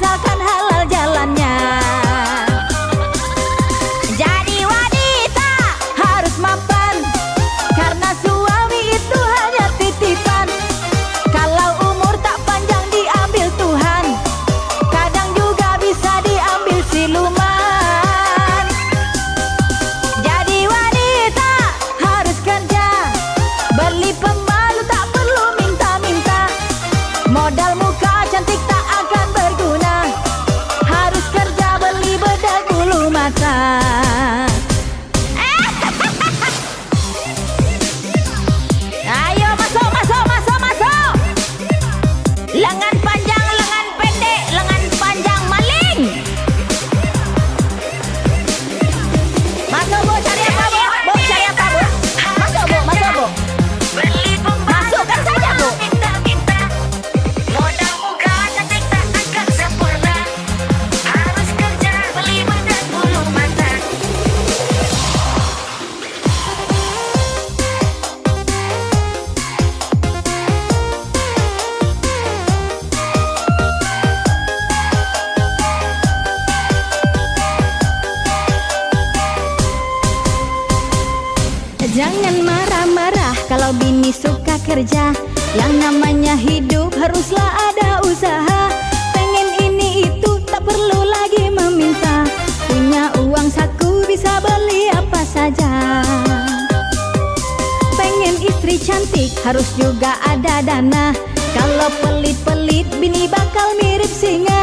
asalkan halal jalannya. Jadi wanita harus mapan, karena suami itu hanya titipan. Kalau umur tak panjang diambil Tuhan, kadang juga bisa diambil siluman. Jadi wanita harus kerja, beli pemalu tak perlu minta-minta. Modal muka cantik tak akan berguna, harus kerja beli bedak bulu mata. Ayo masuk, masuk, masuk, masuk. Lengan panjang, lengan pendek, lengan panjang maling. Masuk bu, cari apa bu? Bu cari apa bu? Masuk bu, masuk bu. Masukkan saja bu. Modal muka cantik tak akan sempurna, harus kerja beli bedak bulu mata. Jangan marah-marah kalau bini suka kerja. Yang namanya hidup haruslah ada usaha. Pengen ini itu tak perlu lagi meminta. Punya uang saku bisa beli apa saja. Pengen istri cantik harus juga ada dana. Kalau pelit-pelit bini bakal mirip singa.